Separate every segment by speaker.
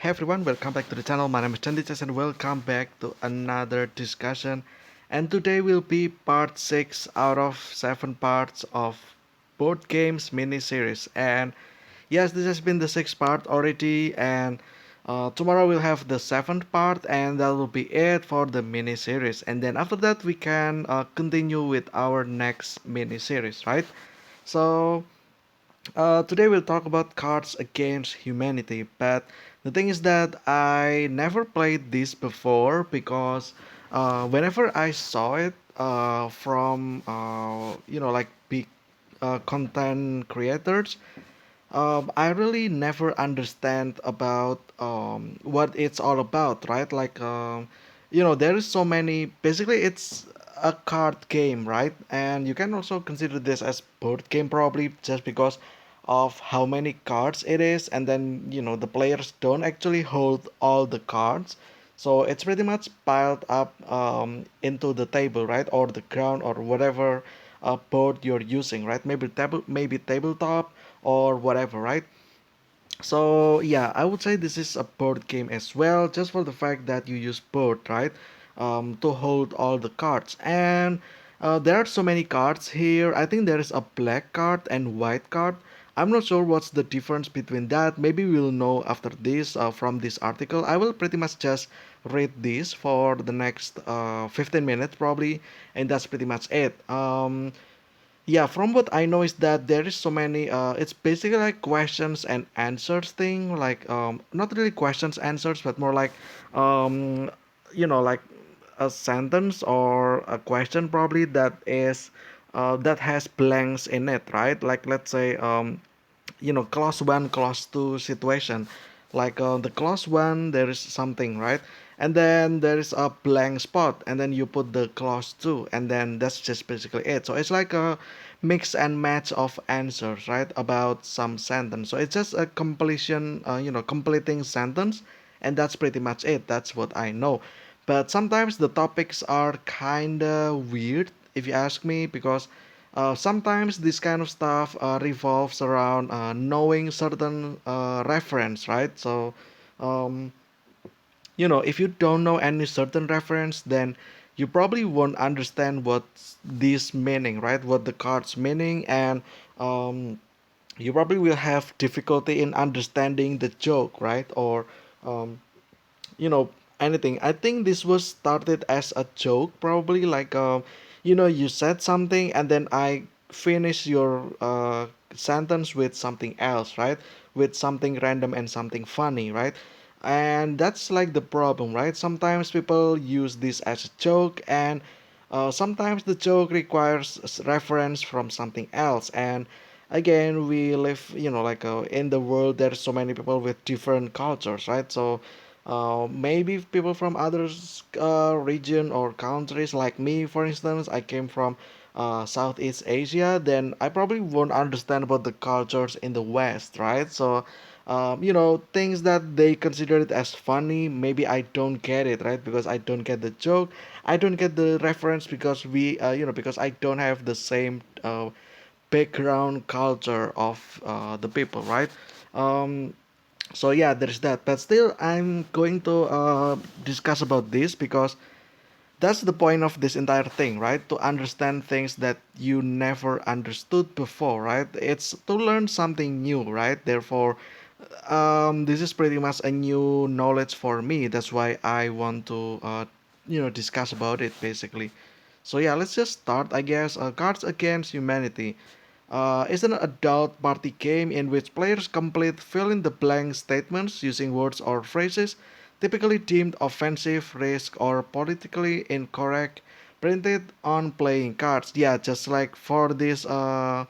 Speaker 1: Hey everyone, welcome back to the channel. My name is Chandichas and welcome back to another discussion. And today will be part 6 out of 7 parts of board games mini series. And yes, this has been the 6th part already. And tomorrow we'll have the 7th part, and that will be it for the mini series. And then after that, we can continue with our next mini series, right? So today we'll talk about Cards Against Humanity, but the thing is that I never played this before because whenever I saw it from like big content creators, I really never understand about what it's all about, right? Like there is so many. Basically, it's a card game, right? And you can also consider this as board game probably just because of how many cards it is, and then the players don't actually hold all the cards. So it's pretty much piled up into the table, right, or the ground, or whatever board you're using, right? Maybe tabletop or whatever, right? So yeah, I would say this is a board game as well, just for the fact that you use board, right, to hold all the cards. And there are so many cards here. I think there is a black card and white card. I'm not sure what's the difference between that. Maybe we'll know after this from this article. I will pretty much just read this for the next 15 minutes probably, and that's pretty much it. Yeah, from what I know is that there is so many. It's basically like questions and answers thing. Like not really questions answers, but more like um, like a sentence or a question probably that has blanks in it, right? Like let's say clause one, clause two situation. Like the clause one, there is something, right? And then there is a blank spot, and then you put the clause two, and then that's just basically it. So it's like a mix and match of answers, right? About some sentence. So it's just a completion, completing sentence, and that's pretty much it. That's what I know. But sometimes the topics are kinda weird, if you ask me, because sometimes this kind of stuff revolves around knowing certain reference, right? So, um, if you don't know any certain reference, then you probably won't understand what's this meaning, right? What the card's meaning, and um, you probably will have difficulty in understanding the joke, right? Or um, you know anything. I think this was started as a joke probably, like you said something and then I finish your sentence with something else, right? With something random and something funny, right? And that's like the problem, right? Sometimes people use this as a joke, and sometimes the joke requires reference from something else. And again, we live like in the world there's so many people with different cultures, right? So maybe people from other region or countries, like me for instance, I came from Southeast Asia, then I probably won't understand about the cultures in the West, right? So things that they consider it as funny, maybe I don't get it, right? Because I don't get the joke, I don't get the reference, because because I don't have the same background culture of the people, right? um, so yeah, there's that, but still I'm going to discuss about this because that's the point of this entire thing, right? To understand things that you never understood before, right? It's to learn something new, right? Therefore this is pretty much a new knowledge for me. That's why I want to discuss about it basically. So yeah, let's just start, I guess. Cards Against Humanity is an adult party game in which players complete fill in the blank statements using words or phrases typically deemed offensive, risk, or politically incorrect, printed on playing cards. Yeah, just like for this, the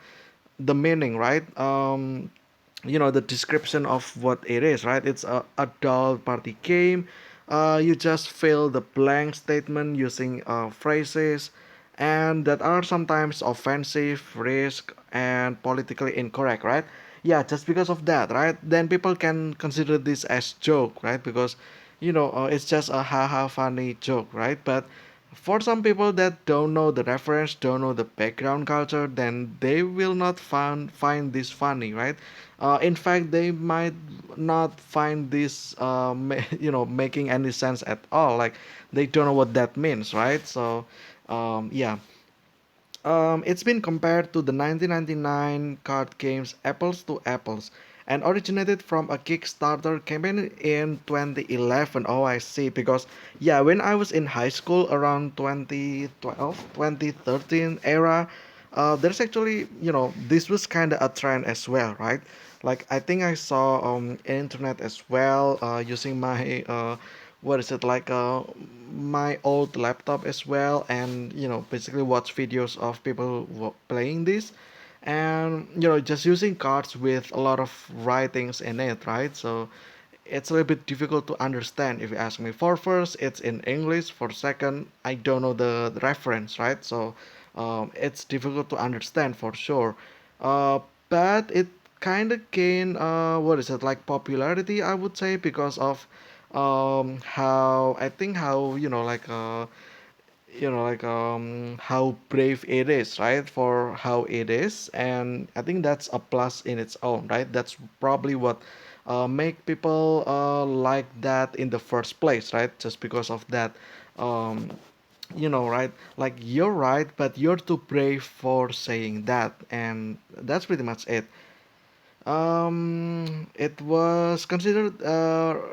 Speaker 1: meaning, right? The description of what it is, right? It's a adult party game. You just fill the blank statement using phrases and that are sometimes offensive, risk, and politically incorrect, right? Yeah, just because of that, right? Then people can consider this as joke, right? Because it's just a haha funny joke, right? But For some people that don't know the reference, don't know the background culture, then they will not find this funny, right? In fact, they might not find this making any sense at all. Like they don't know what that means, right? So yeah. It's been compared to the 1999 card games Apples to Apples and originated from a Kickstarter campaign in 2011. Oh, I see. Because, yeah, when I was in high school around 2012, 2013 era, there's actually, this was kind of a trend as well, right? Like, I think I saw internet as well using my what is it like my old laptop as well, and basically watch videos of people playing this, and just using cards with a lot of writings in it, right? So it's a little bit difficult to understand if you ask me. For first, it's in English. For second, I don't know the reference, right? So it's difficult to understand for sure. uh, but it kind of gained what is it like popularity, I would say, because of how I think how how brave it is, right? For how it is, and I think that's a plus in its own, right? That's probably what make people like that in the first place, right? Just because of that, um, right? Like you're right, but you're too brave for saying that, and that's pretty much it. It was considered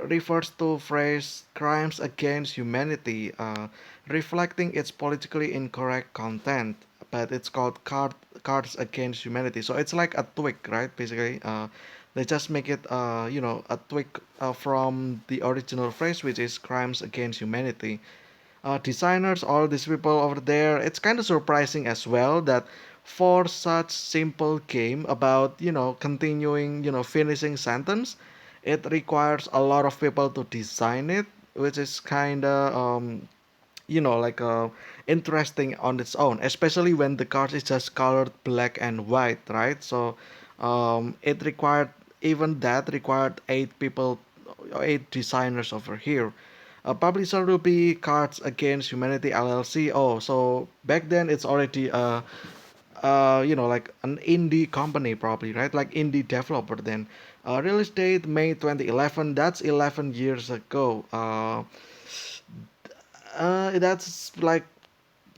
Speaker 1: refers to phrase crimes against humanity, reflecting its politically incorrect content. But it's called cards against humanity. So it's like a tweak, right? Basically, they just make it, a tweak from the original phrase, which is crimes against humanity. Designers, all these people over there, it's kind of surprising as well that for such simple game about continuing finishing sentence, it requires a lot of people to design it, which is kind of like interesting on its own, especially when the card is just colored black and white, right? So it required, even that required 8 people, 8 designers over here. A publisher will be Cards Against Humanity LLC. Oh, so back then it's already like an indie company probably, right? Like indie developer then. Release date May 2011. That's 11 years ago. That's like,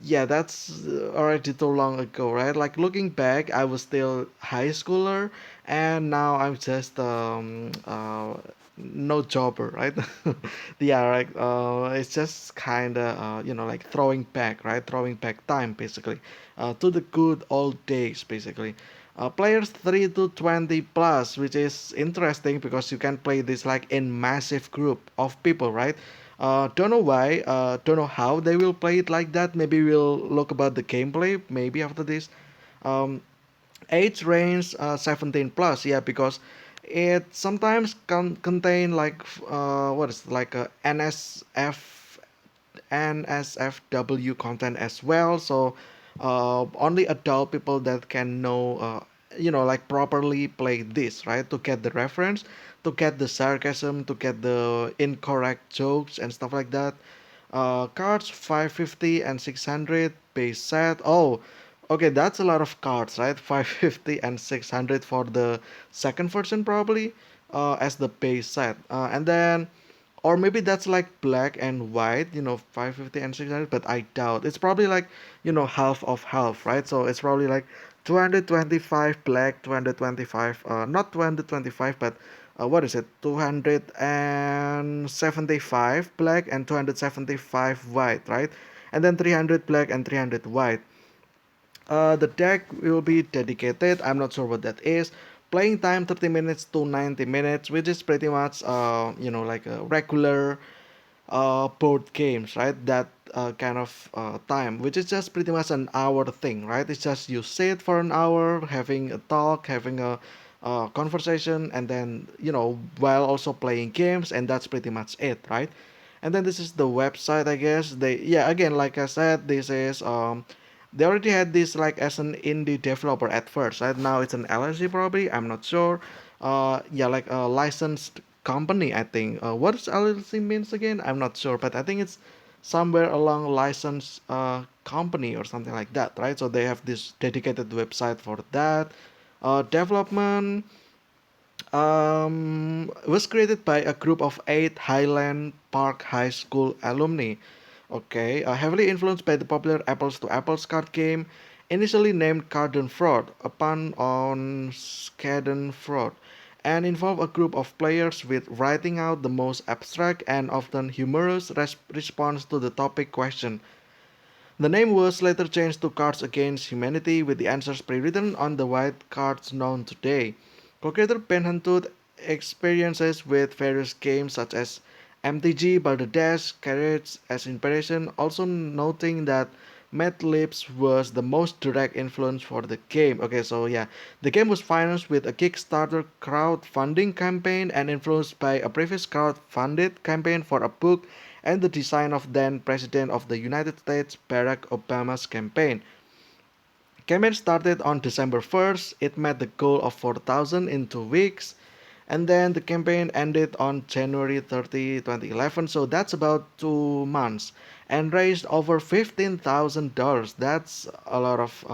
Speaker 1: yeah, that's already too long ago, right? Like looking back, I was still high schooler, and now I'm just no jobber, right? Yeah, right. It's just kind of like throwing back, right? Throwing back time basically, to the good old days basically. Players 3 to 20 plus, which is interesting because you can play this like in massive group of people, right? Don't know why, don't know how they will play it like that. Maybe we'll look about the gameplay maybe after this. Um, age range 17 plus, yeah, because it sometimes contain like what is it, like a NSFW content as well. So only adult people that can know, like properly play this, right? To get the reference, to get the sarcasm, to get the incorrect jokes and stuff like that. Cards 550 and 600 base set. Oh, okay, that's a lot of cards, right? 550 and 600 for the second version probably, as the base set. And then or maybe that's like black and white, 550 and 600, but I doubt. It's probably like, half of half, right? So it's probably like 225 black, 225, not 225, but what is it? 275 black and 275 white, right? And then 300 black and 300 white. The deck will be dedicated. I'm not sure what that is. Playing time 30 minutes to 90 minutes, which is pretty much like a regular board games, right? That kind of time, which is just pretty much an hour thing, right? It's just you sit for an hour, having a talk, having a conversation, and then while also playing games, and that's pretty much it, right? And then this is the website, I guess. They, yeah, again, like I said, this is they already had this like as an indie developer at first, right? Now it's an LLC probably. I'm not sure. Yeah, like a licensed company, I think. What does LLC means again? I'm not sure, but I think it's somewhere along licensed company or something like that, right? So they have this dedicated website for that. Development was created by a group of 8 Highland Park High School alumni. Okay, heavily influenced by the popular Apples to Apples card game, initially named Carden Fraud, a pun on Schadenfreude, and involved a group of players with writing out the most abstract and often humorous response to the topic question. The name was later changed to Cards Against Humanity, with the answers pre-written on the white cards known today. Co-creator Ben Huntud experiences with various games such as MTG, Balderdash, Carrots as inspiration, also noting that Mad Libs was the most direct influence for the game. Okay, so yeah, the game was financed with a Kickstarter crowdfunding campaign and influenced by a previous crowdfunded campaign for a book and the design of then President of the United States Barack Obama's campaign. Campaign started on December 1st. It met the goal of 4,000 in 2 weeks. And then the campaign ended on January 30, 2011. So that's about 2 months. And raised over $15,000. That's a lot of,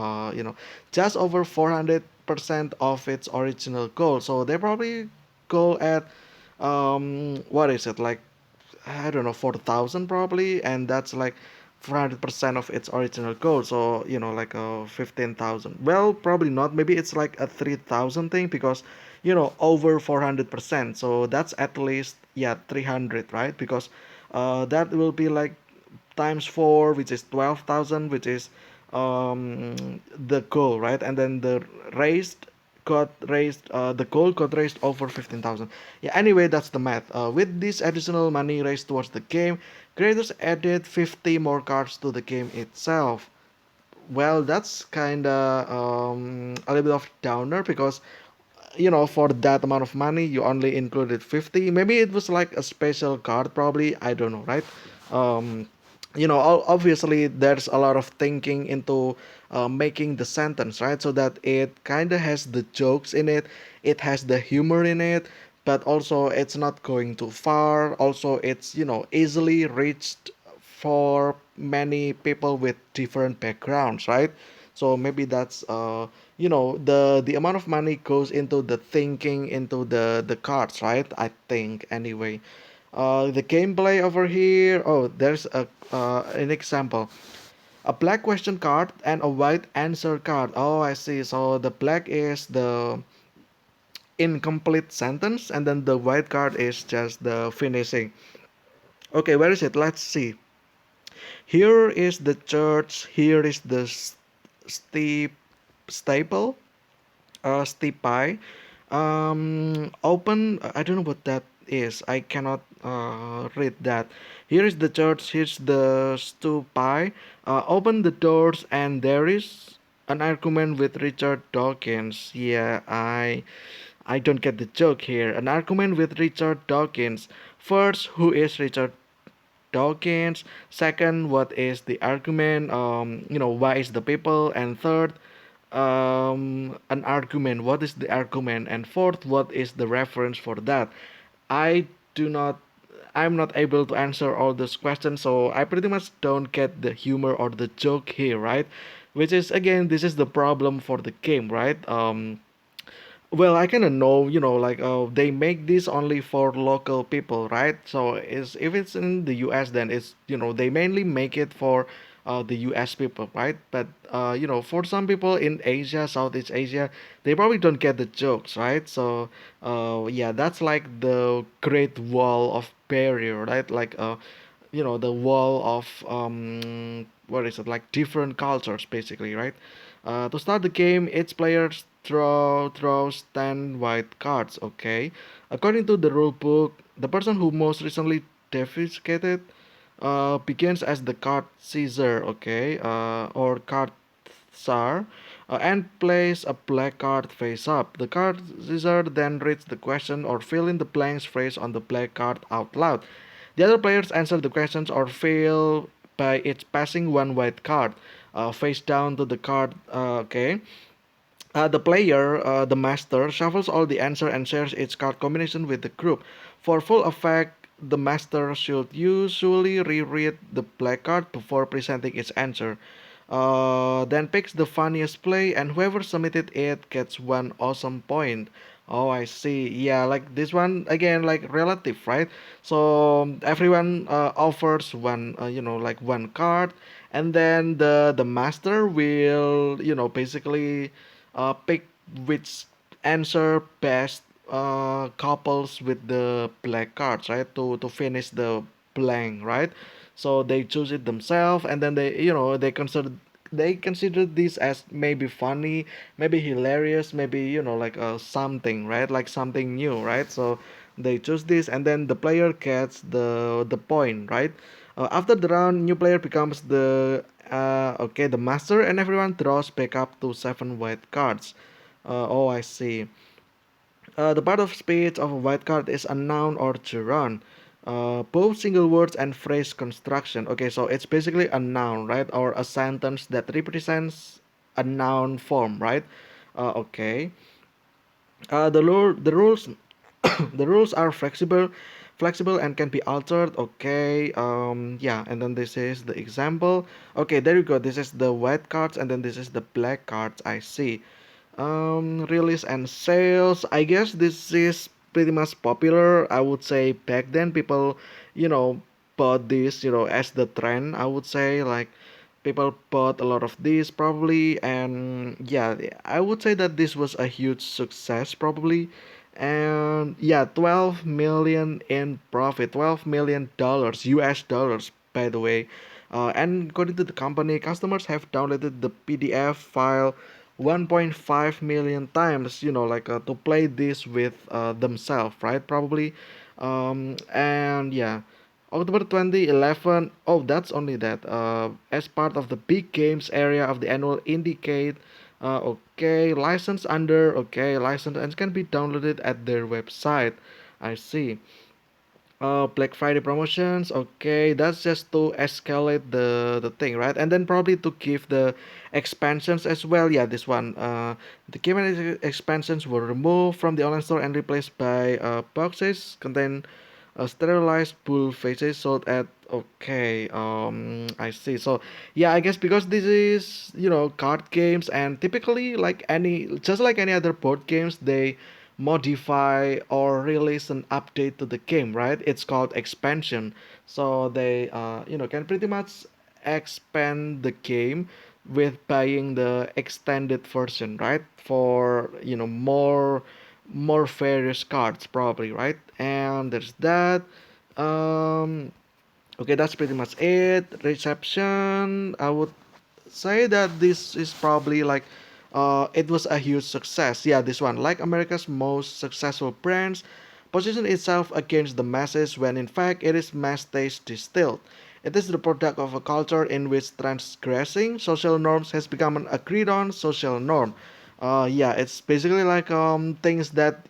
Speaker 1: just over 400% of its original goal. So they probably goal at, what is it, like I don't know, 4,000 probably, and that's like 400% of its original code. So, like a 15,000. Well, probably not. Maybe it's like a 3,000 thing because, over 400%. So that's at least, yeah, 300, right? Because that will be like times 4, which is 12,000, which is the goal, right? And then the goal got raised over 15,000. Yeah, anyway, that's the math. With this additional money raised towards the game, creators added 50 more cards to the game itself. Well, that's kind of a little bit of downer because for that amount of money you only included 50. Maybe it was like a special card, probably, I don't know, right? um Obviously there's a lot of thinking into making the sentence, right? So that it kind of has the jokes in it, it has the humor in it, but also it's not going too far. Also, it's easily reached for many people with different backgrounds, right? So maybe that's the amount of money goes into the thinking into the cards, right? I think anyway. The gameplay over here. Oh, there's an example: a black question card and a white answer card. Oh, I see. So the black is the incomplete sentence, and then the white card is just the finishing. Okay, where is it? Let's see. Here is the church. Here is the steep staple. Stipai. Open. I don't know what that is. I cannot read that. Here is the church. Here's the stupai. Open the doors, and there is an argument with Richard Dawkins. Yeah, I don't get the joke here. An argument with Richard Dawkins. First, who is Richard Dawkins? Second, what is the argument? Why is the people? And third, an argument. What is the argument? And fourth, what is the reference for that? I do not. I'm not able to answer all those questions, so I pretty much don't get the humor or the joke here, right? Which is again, this is the problem for the game, right? Well, I kind of know, like they make this only for local people, right? So is if it's in the U.S., then it's they mainly make it for the U.S. people, right? But for some people in Asia, Southeast Asia, they probably don't get the jokes, right? So yeah, that's like the Great Wall of Barrier, right? Like the wall of what is it, like different cultures basically, right? To start the game, each player throws 10 white cards. Okay, according to the rule book, the person who most recently defecated begins as the card Caesar, okay, or card Tsar, and plays a black card face up. The card Caesar then reads the question or fill in the blanks phrase on the black card out loud. The other players answer the questions or fail by its passing one white card face down to the card. Okay. The player, the master, shuffles all the answer and shares its card combination with the group. For full effect, the master should usually reread the placard before presenting its answer. Then picks the funniest play, and whoever submitted it gets one awesome point. Oh, I see. Yeah, like this one again, like relative, right? So everyone offers one, like one card, and then the master will, basically pick which answer best couples with the black cards, right? To finish the blank, right? So they choose it themselves, and then they consider this as maybe funny, maybe hilarious, maybe like something, right? Like something new, right? So they choose this, and then the player gets the point, right? After the round, new player becomes the master, and everyone draws back up to seven white cards. Oh, I see. The part of speech of a white card is a noun or gerund. Both single words and phrase construction. Okay, so it's basically a noun, right? Or a sentence that represents a noun form, right? Okay. The rules the rules are flexible and can be altered. Okay. Yeah, and then this is the example. Okay, there you go. This is the white cards, and then this is the black cards. I see. Release and sales. I guess this is pretty much popular. I would say back then people, you know, bought this, as the trend. I would say like people bought a lot of these probably, and yeah, I would say that this was a huge success probably. And yeah, 12 million in profit, $12 million US dollars, by the way. And according to the company, customers have downloaded the PDF file 1.5 million times, like to play this with themselves, right? Probably. And yeah, October 2011. Oh, that's only that. As part of the big games area of the annual Indicate. Okay, license under. Okay, license and can be downloaded at their website. I see. Black Friday promotions. Okay, that's just to escalate the thing, right? And then probably to give the expansions as well. Yeah, this one. The game and expansions were removed from the online store and replaced by boxes contain sterilized bull faces sold at. Okay, I see. So yeah, I guess because this is card games, and typically like any other board games, they modify or release an update to the game, right? It's called expansion. So they can pretty much expand the game with buying the extended version, right? For more various cards probably, right? And there's that. um okay, that's pretty much it. Reception, I would say that this is probably like it was a huge success. Yeah, this one, like America's most successful brands, position itself against the masses when in fact it is mass taste distilled. It is the product of a culture in which transgressing social norms has become an agreed on social norm. Yeah, it's basically like things that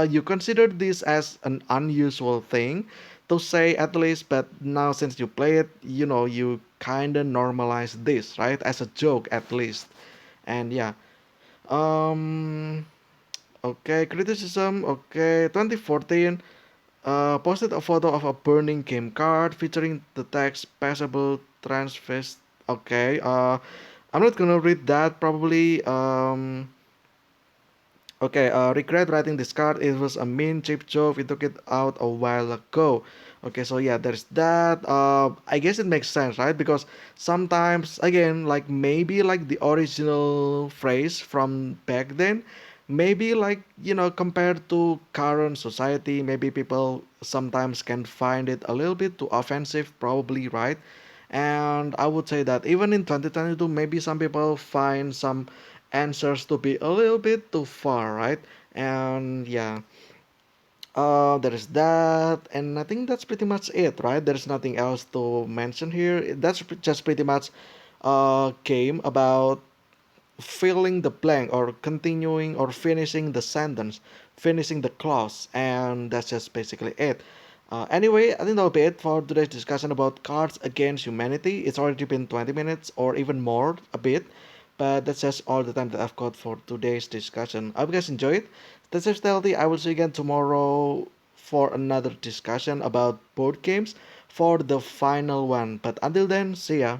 Speaker 1: you consider this as an unusual thing to say at least, but now since you play it, you kind of normalize this, right? As a joke at least. And yeah. Um okay, criticism. Okay, 2014 posted a photo of a burning game card featuring the text passable transvest. Okay, I'm not gonna read that probably. Okay, regret writing this card. It was a mean, cheap joke. We took it out a while ago. Okay, so yeah, there's that. I guess it makes sense, right? Because sometimes, again, like maybe like the original phrase from back then, maybe like, compared to current society, maybe people sometimes can find it a little bit too offensive, probably, right? And I would say that even in 2022, maybe some people find some answers to be a little bit too far, right? And yeah, there is that, and I think that's pretty much it, right? There's nothing else to mention here. That's just pretty much a game about filling the blank or continuing or finishing the sentence, finishing the clause, and that's just basically it. Anyway, I think that'll be it for today's discussion about Cards Against Humanity. It's already been 20 minutes or even more, a bit, but that's just all the time that I've got for today's discussion. I hope you guys enjoyed. Stay safe, stay healthy. I will see you again tomorrow for another discussion about board games for the final one. But until then, see ya.